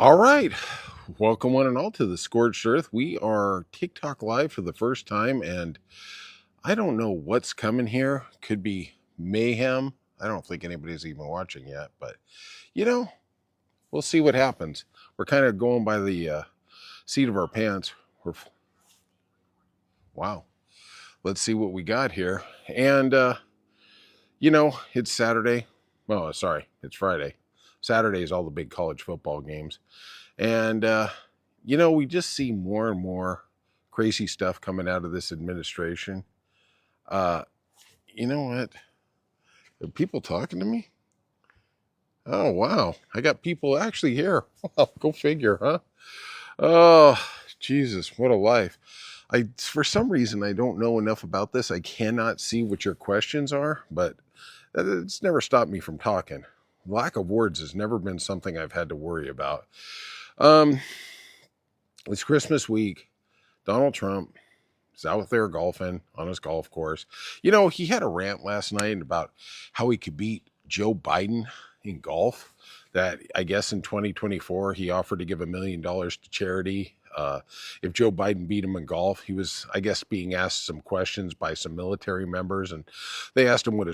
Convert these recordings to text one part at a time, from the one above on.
All right. Welcome, one and all, to the Scorched Earth. We are TikTok live for the first time, and I don't know what's coming here. Could be mayhem. I don't think anybody's even watching yet, but you know, we'll see what happens. We're kind of going by the seat of our pants. We're, wow. Let's see what we got here. And, it's Saturday. Oh, sorry, it's Friday. Saturday is all the big college football games. And, we just see more and more crazy stuff coming out of this administration. Uh, you know what? Are people talking to me? Oh, wow. I got people actually here. Well, go figure, huh? Oh, Jesus, what a life. For some reason, I don't know enough about this. I cannot see what your questions are, but it's never stopped me from talking. Lack of words has never been something I've had to worry about. Um, it's Christmas week. Donald Trump is out there golfing on his golf course. He had a rant last night about how he could beat Joe Biden in golf. That I guess in 2024, he offered to give $1 million to charity. If Joe Biden beat him in golf, he was, I guess, being asked some questions by some military members, and they asked him what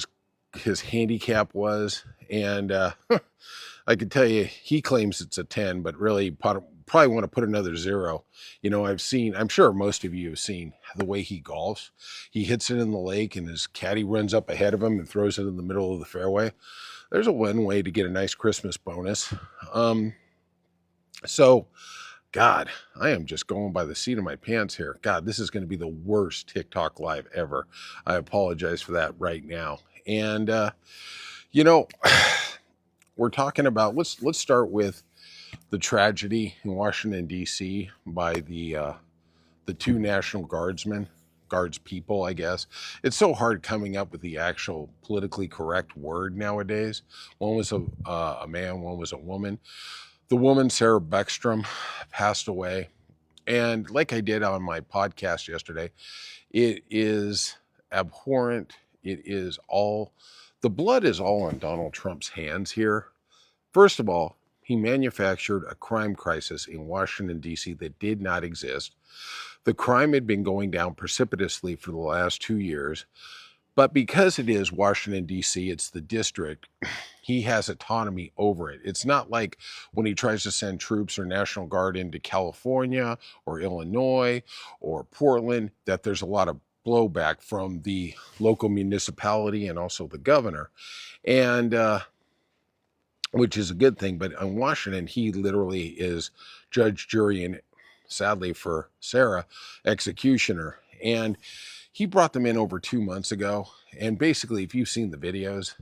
his handicap was. And I could tell you, he claims it's a 10, but really probably want to put another 0. I'm sure most of you have seen the way he golfs. He hits it in the lake and his caddy runs up ahead of him and throws it in the middle of the fairway. There's a one way to get a nice Christmas bonus. So, God, I am just going by the seat of my pants here. God, this is going to be the worst TikTok live ever. I apologize for that right now. And, we're talking about, let's start with the tragedy in Washington, D.C. by the two National Guards people, I guess. It's so hard coming up with the actual politically correct word nowadays. One was a man, one was a woman. The woman, Sarah Beckstrom, passed away. And like I did on my podcast yesterday, it is abhorrent. The blood is all on Donald Trump's hands here. First of all, he manufactured a crime crisis in Washington, D.C. that did not exist. The crime had been going down precipitously for the last 2 years. But because it is Washington, D.C., it's the district, he has autonomy over it. It's not like when he tries to send troops or National Guard into California or Illinois or Portland, that there's a lot of blowback from the local municipality and also the governor. And, which is a good thing. But in Washington, he literally is judge, jury, and sadly for Sarah, executioner. And he brought them in over 2 months ago. And basically, if you've seen the videos,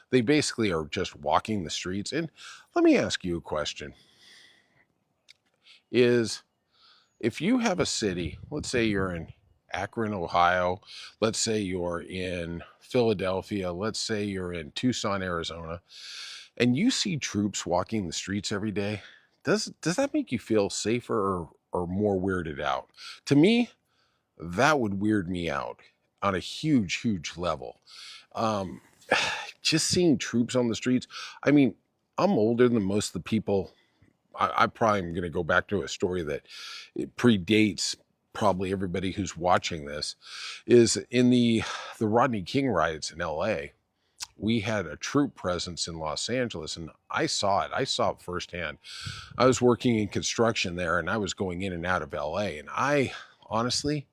they basically are just walking the streets. And let me ask you a question. If you have a city, let's say you're in Akron, Ohio, let's say you're in Philadelphia, let's say you're in Tucson, Arizona, and you see troops walking the streets every day, does that make you feel safer or more weirded out? To me, that would weird me out on a huge, huge level. Um, just seeing troops on the streets. I mean, I'm older than most of the people. I probably am going to go back to a story that it predates probably everybody who's watching this. Is in the Rodney King riots in L.A., we had a troop presence in Los Angeles, and I saw it. I saw it firsthand. I was working in construction there, and I was going in and out of LA. And honestly,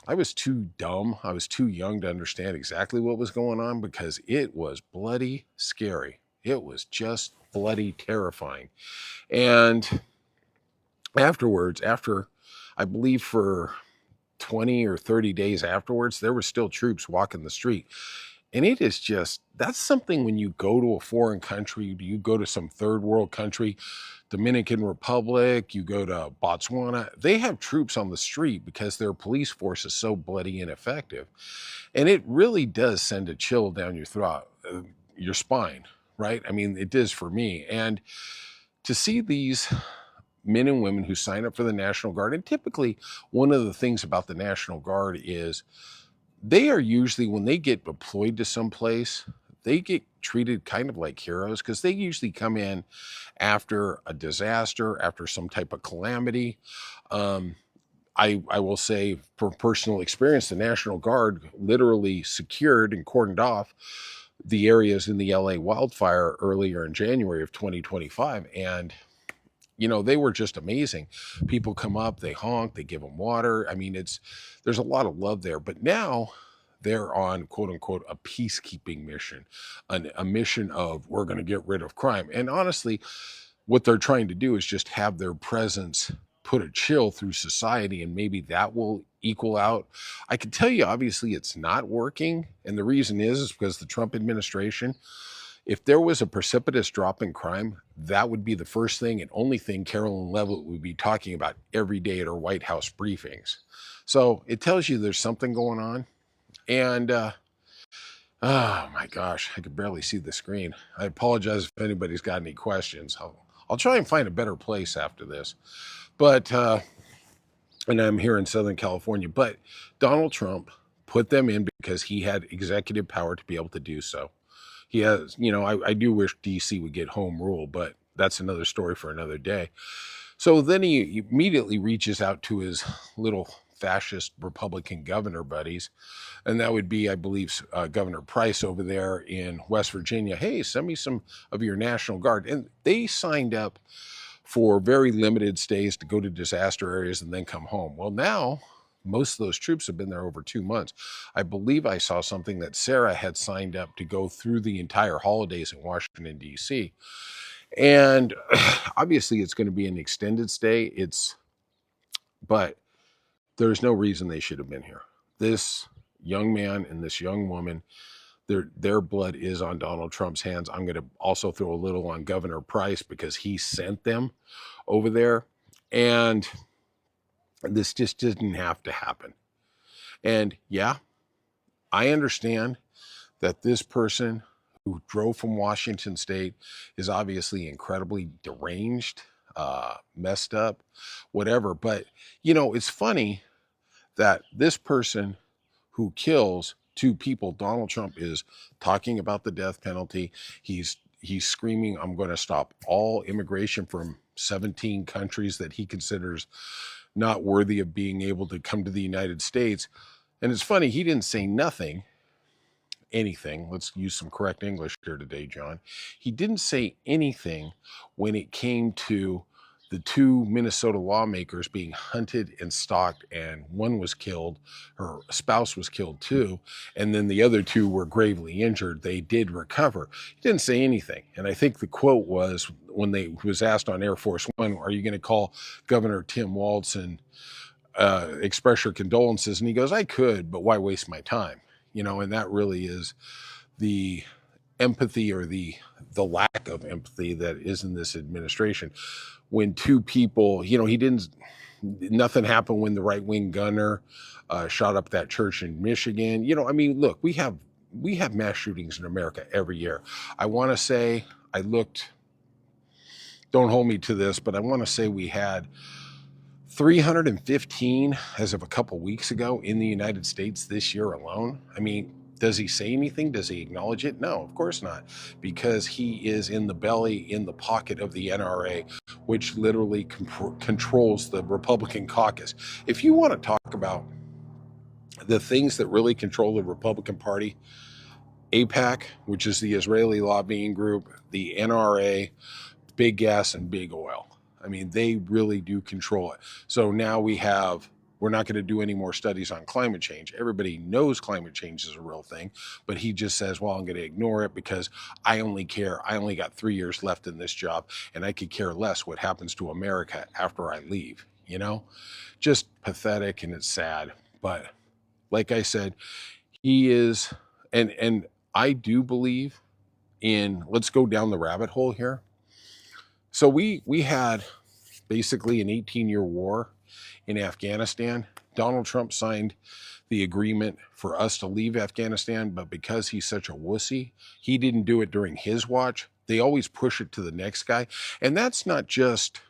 I was too dumb. I was too young to understand exactly what was going on because it was bloody scary. It was just bloody terrifying. And afterwards, after I believe for 20 or 30 days afterwards, there were still troops walking the street. And it is just, that's something when you go to a foreign country, you go to some third world country, Dominican Republic, you go to Botswana, they have troops on the street because their police force is so bloody ineffective. And it really does send a chill down your throat, your spine, right? I mean, it does for me. And to see these men and women who sign up for the National Guard, and typically one of the things about the National Guard is they are usually, when they get deployed to someplace, they get treated kind of like heroes because they usually come in after a disaster, after some type of calamity. Um, I will say from personal experience, the National Guard literally secured and cordoned off the areas in the LA wildfire earlier in January of 2025. And, they were just amazing. People come up, they honk, they give them water. I mean, there's a lot of love there. But now they're on quote unquote a peacekeeping mission, a mission of we're going to get rid of crime. And honestly, what they're trying to do is just have their presence put a chill through society, and maybe that will equal out. I can tell you, obviously, it's not working. And the reason is because the Trump administration, if there was a precipitous drop in crime, that would be the first thing and only thing Carolyn Levitt would be talking about every day at her White House briefings. So it tells you there's something going on. And, oh my gosh, I could barely see the screen. I apologize if anybody's got any questions. I'll try and find a better place after this. But, and I'm here in Southern California, but Donald Trump put them in because he had executive power to be able to do so. He has, I do wish DC would get home rule, but that's another story for another day. So then he immediately reaches out to his little fascist Republican governor buddies. And that would be, I believe, Governor Price over there in West Virginia. Hey, send me some of your National Guard. And they signed up for very limited stays to go to disaster areas and then come home. Well, now most of those troops have been there over 2 months. I believe I saw something that Sarah had signed up to go through the entire holidays in Washington, D.C. And obviously it's going to be an extended stay. But there's no reason they should have been here. This young man and this young woman, their blood is on Donald Trump's hands. I'm going to also throw a little on Governor Price because he sent them over there. And this just didn't have to happen. And yeah, I understand that this person who drove from Washington State is obviously incredibly deranged, messed up, whatever. But, it's funny that this person who kills 2 people, Donald Trump, is talking about the death penalty. He's screaming, I'm going to stop all immigration from 17 countries that he considers not worthy of being able to come to the United States. And it's funny, he didn't say anything. Let's use some correct English here today, John. He didn't say anything when it came to the 2 Minnesota lawmakers being hunted and stalked, and one was killed, her spouse was killed too, and then the other 2 were gravely injured. They did recover. He didn't say anything. And I think the quote was when he was asked on Air Force One, are you going to call Governor Tim Walz and express your condolences? And he goes, I could, but why waste my time? And that really is the empathy or the lack of empathy that is in this administration. When 2 people, nothing happened when the right-wing gunner shot up that church in Michigan. Look, we have mass shootings in America every year. I want to say, don't hold me to this, but I want to say we had 315 as of a couple weeks ago in the United States this year alone. Does he say anything? Does he acknowledge it? No, of course not, because he is in the pocket of the NRA, which literally controls the Republican caucus. If you want to talk about the things that really control the Republican Party, AIPAC, which is the Israeli lobbying group, the NRA, big gas and big oil. They really do control it. So now we're not going to do any more studies on climate change. Everybody knows climate change is a real thing, but he just says, well, I'm going to ignore it because I only got 3 years left in this job, and I could care less what happens to America after I leave. Just pathetic, and it's sad. But like I said, he is, and I do believe let's go down the rabbit hole here. So we had basically an 18-year war in Afghanistan. Donald Trump signed the agreement for us to leave Afghanistan, but because he's such a wussy, he didn't do it during his watch. They always push it to the next guy. And that's not just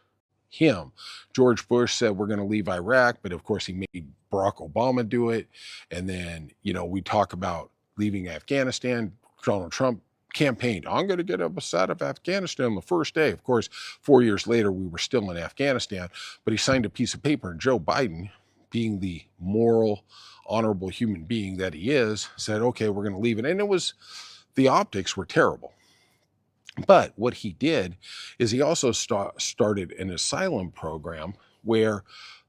him. George Bush said we're going to leave Iraq, but of course he made Barack Obama do it. And then, we talk about leaving Afghanistan. Donald Trump campaigned, I'm going to get us out of Afghanistan the first day. Of course, 4 years later, we were still in Afghanistan, but he signed a piece of paper, and Joe Biden, being the moral, honorable human being that he is, said, okay, we're going to leave it. And the optics were terrible. But what he did is he also started an asylum program where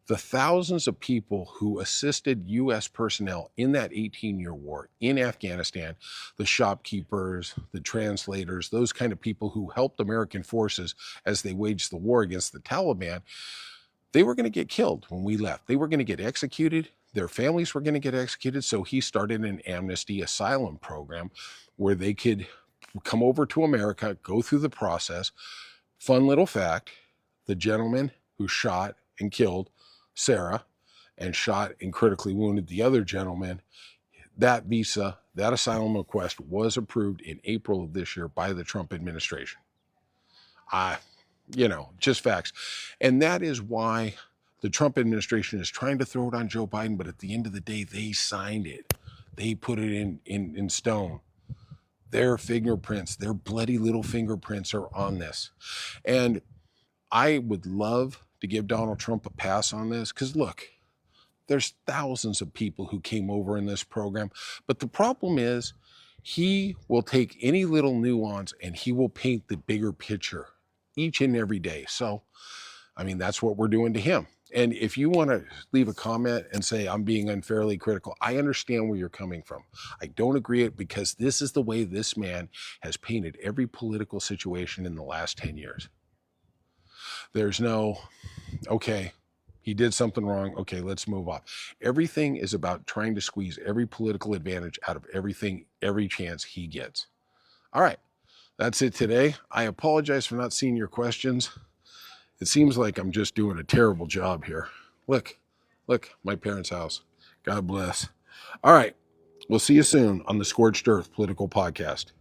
the thousands of people who assisted U.S. personnel in that 18-year war in Afghanistan, the shopkeepers, the translators, those kind of people who helped American forces as they waged the war against the Taliban, they were going to get killed when we left. They were going to get executed. Their families were going to get executed. So he started an amnesty asylum program where they could come over to America, go through the process. Fun little fact, the gentleman who shot and killed Sarah and shot and critically wounded the other gentleman, that visa, that asylum request was approved in April of this year by the Trump administration. Just facts. And that is why the Trump administration is trying to throw it on Joe Biden, but at the end of the day, they signed it. They put it in stone. Their fingerprints, their bloody little fingerprints are on this. And I would love to give Donald Trump a pass on this, because look, there's thousands of people who came over in this program, but the problem is he will take any little nuance and he will paint the bigger picture each and every day. So, I mean, that's what we're doing to him. And if you want to leave a comment and say I'm being unfairly critical, I understand where you're coming from. I don't agree it, because this is the way this man has painted every political situation in the last 10 years. There's no, okay, he did something wrong. Okay, let's move on. Everything is about trying to squeeze every political advantage out of everything, every chance he gets. All right, that's it today. I apologize for not seeing your questions. It seems like I'm just doing a terrible job here. Look, my parents' house. God bless. All right, we'll see you soon on the Scorched Earth Political Podcast.